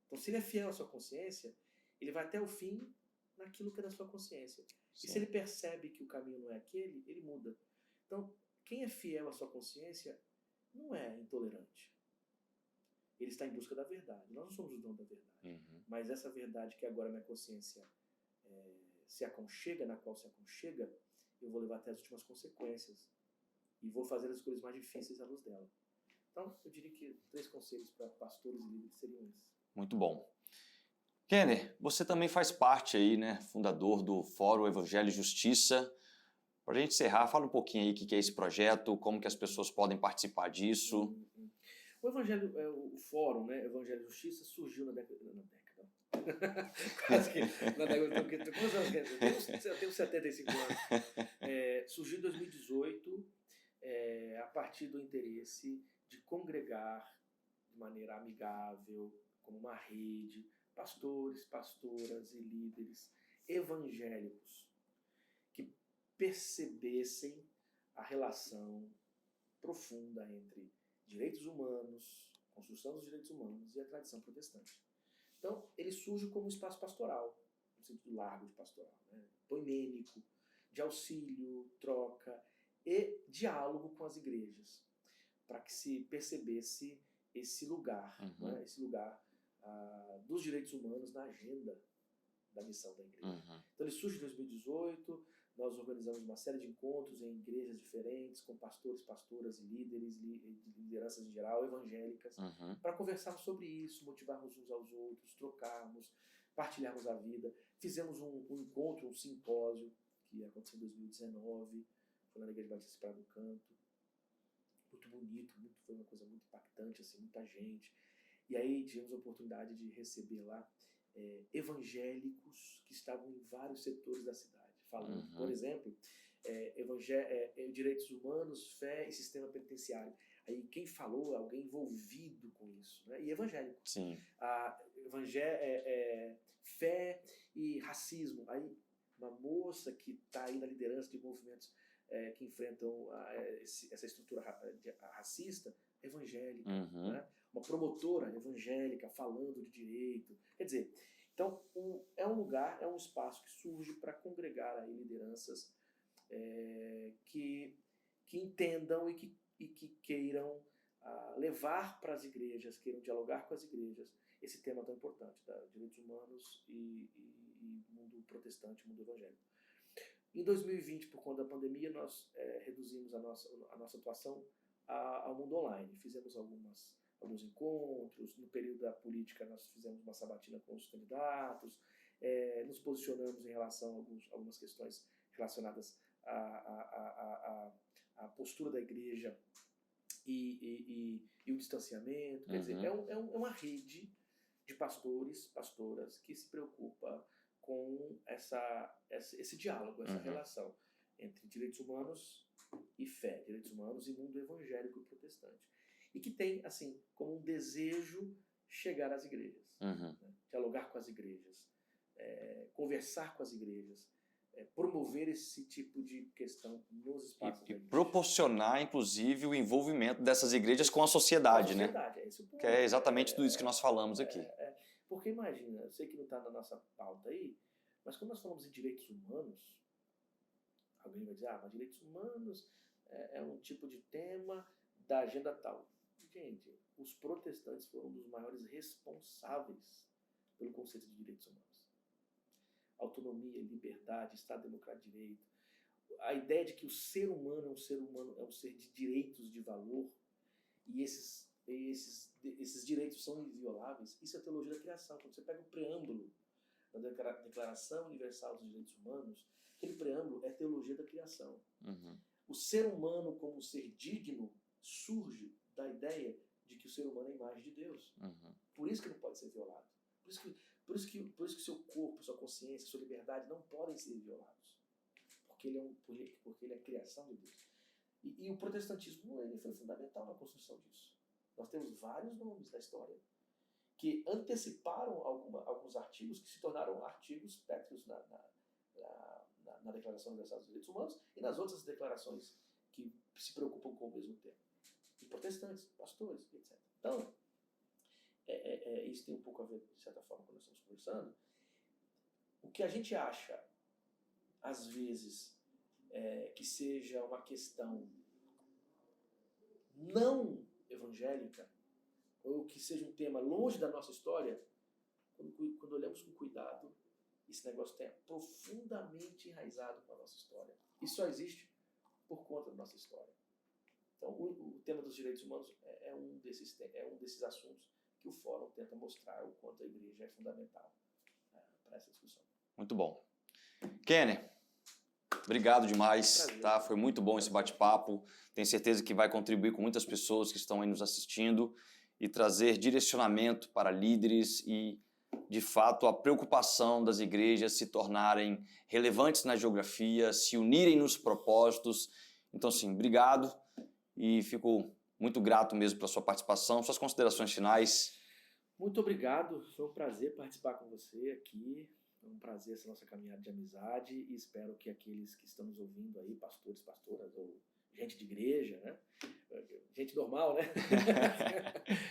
Então, se ele é fiel à sua consciência, ele vai até o fim naquilo que é da sua consciência. Sim. E se ele percebe que o caminho não é aquele, ele muda. Então, quem é fiel à sua consciência não é intolerante. Ele está em busca da verdade. Nós não somos o dono da verdade. Mas essa verdade que agora minha consciência se aconchega, na qual se aconchega, eu vou levar até as últimas consequências. E vou fazer as coisas mais difíceis à luz dela. Então, eu diria que 3 conselhos para pastores e líderes seriam esses. Muito bom. Kenner, você também faz parte aí, né, fundador do Fórum Evangelho e Justiça. Para a gente encerrar, fala um pouquinho aí o que é esse projeto, como que as pessoas podem participar disso. O Evangelho, o Fórum, né, Evangelho e Justiça, surgiu na década. Quase que na década. Quantos anos? Eu tenho 75 anos. Surgiu em 2018, a partir do interesse de congregar de maneira amigável, como uma rede, pastores, pastoras e líderes evangélicos que percebessem a relação profunda entre direitos humanos, construção dos direitos humanos e a tradição protestante. Então, ele surge como um espaço pastoral, no sentido largo de pastoral, né? Poimênico, de auxílio, troca e diálogo com as igrejas, para que se percebesse esse lugar, né? Esse lugar dos direitos humanos na agenda da missão da igreja. Então ele surge em 2018, nós organizamos uma série de encontros em igrejas diferentes, com pastores, pastoras e líderes, lideranças em geral, evangélicas, para conversarmos sobre isso, motivarmos uns aos outros, trocarmos, partilharmos a vida. Fizemos um encontro, um simpósio, que aconteceu em 2019, foi lá na Igreja Batista Praia do Canto. Muito bonito, foi uma coisa muito impactante, assim, muita gente. E aí tivemos a oportunidade de receber lá evangélicos que estavam em vários setores da cidade, falando, por exemplo, direitos humanos, fé e sistema penitenciário. Aí quem falou é alguém envolvido com isso, né? E evangélico. Sim. Fé e racismo. Aí uma moça que está aí na liderança de movimentos que enfrentam essa estrutura racista, evangélica, né? Uma promotora evangélica falando de direito. Quer dizer, então é um lugar, é um espaço que surge para congregar aí lideranças que entendam e que queiram levar para as igrejas, queiram dialogar com as igrejas esse tema tão importante, tá? Direitos humanos e mundo protestante, mundo evangélico. Em 2020, por conta da pandemia, nós reduzimos a nossa atuação ao mundo online. Fizemos alguns encontros. No período da política, nós fizemos uma sabatina com os candidatos. Nos posicionamos em relação a algumas questões relacionadas à postura da igreja e o distanciamento. Quer dizer, é uma rede de pastores, pastoras que se preocupa com esse diálogo, essa relação entre direitos humanos e fé, direitos humanos e mundo evangélico e protestante. E que tem, assim, como um desejo chegar às igrejas, né? Dialogar com as igrejas, conversar com as igrejas, promover esse tipo de questão nos espaços da igreja. E proporcionar, inclusive, o envolvimento dessas igrejas com a sociedade, né? Esse é o ponto. Que é exatamente tudo isso que nós falamos aqui. Porque imagina, eu sei que não está na nossa pauta aí, mas quando nós falamos em direitos humanos, alguém vai dizer, mas direitos humanos é um tipo de tema da agenda tal. Gente, os protestantes foram um dos maiores responsáveis pelo conceito de direitos humanos. Autonomia, liberdade, Estado Democrático de Direito. A ideia de que o ser humano é um ser de direitos de valor e esses direitos são invioláveis, isso é a teologia da criação. Quando você pega o preâmbulo da Declaração Universal dos Direitos Humanos, aquele preâmbulo é a teologia da criação. O ser humano como ser digno surge da ideia de que o ser humano é a imagem de Deus. Por isso que não pode ser violado. Por isso que seu corpo, sua consciência, sua liberdade não podem ser violados. Porque ele é a criação de Deus. E o protestantismo ele foi fundamental na construção disso. Nós temos vários nomes da história que anteciparam alguns artigos que se tornaram artigos pétreos na Declaração Universal dos Direitos Humanos e nas outras declarações que se preocupam com o mesmo tema. E protestantes, pastores, etc. Então, isso tem um pouco a ver, de certa forma, quando nós estamos conversando. O que a gente acha, às vezes, que seja uma questão não evangélica, ou que seja um tema longe da nossa história, quando olhamos com cuidado, esse negócio está profundamente enraizado com a nossa história. E só existe por conta da nossa história. Então, o tema dos direitos humanos é um desses assuntos que o Fórum tenta mostrar o quanto a igreja é fundamental para essa discussão. Muito bom. Kenner, obrigado demais. Tá? Foi muito bom esse bate-papo. Tenho certeza que vai contribuir com muitas pessoas que estão aí nos assistindo e trazer direcionamento para líderes e, de fato, a preocupação das igrejas se tornarem relevantes na geografia, se unirem nos propósitos. Então, sim, obrigado e fico Muito grato mesmo pela sua participação. Suas considerações finais. Muito obrigado. Foi um prazer participar com você aqui. É um prazer essa nossa caminhada de amizade e espero que aqueles que estão nos ouvindo aí, pastores, pastoras ou gente de igreja, né? Gente normal, né?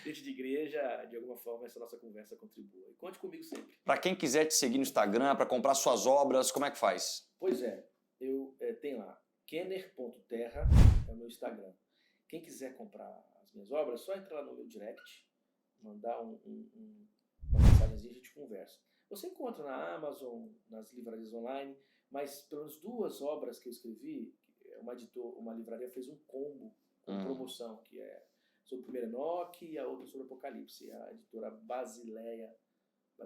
Gente de igreja, de alguma forma essa nossa conversa contribua. E conte comigo sempre. Para quem quiser te seguir no Instagram, para comprar suas obras, como é que faz? Pois é, eu tenho lá, kenner.terra é o meu Instagram. Quem quiser comprar as minhas obras, é só entrar lá no meu direct, mandar uma mensagenzinha e a gente conversa. Você encontra na Amazon, nas livrarias online, mas pelo menos 2 obras que eu escrevi, uma livraria fez um combo com promoção, que é sobre o primeiro Enoque e a outra sobre Apocalipse. A editora Basileia, a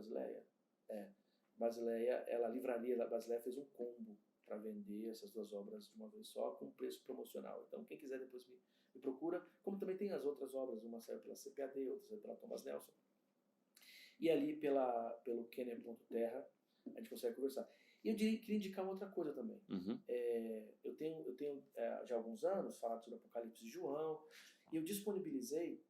livraria da Basileia fez um combo para vender essas 2 obras de uma vez só, com preço promocional. Então, quem quiser depois me procura, como também tem as outras obras, uma saiu pela CPAD, outra saiu pela Thomas Nelson. E ali pelo kenner.terra a gente consegue conversar. E eu queria indicar uma outra coisa também. Eu tenho já há alguns anos falado sobre Apocalipse de João, e eu disponibilizei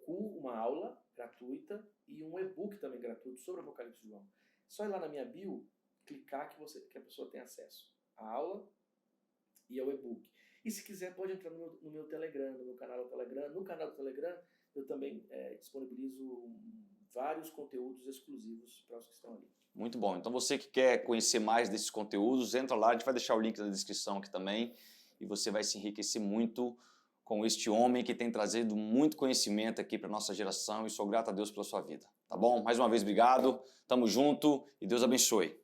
uma aula gratuita e um e-book também gratuito sobre Apocalipse de João. Só ir lá na minha bio, clicar que a pessoa tem acesso à aula e ao e-book. E se quiser, pode entrar no meu Telegram, no meu canal do Telegram. No canal do Telegram, eu também disponibilizo vários conteúdos exclusivos para os que estão ali. Muito bom. Então você que quer conhecer mais desses conteúdos, entra lá, a gente vai deixar o link na descrição aqui também e você vai se enriquecer muito com este homem que tem trazido muito conhecimento aqui para a nossa geração e sou grato a Deus pela sua vida. Tá bom? Mais uma vez, obrigado, tamo junto e Deus abençoe.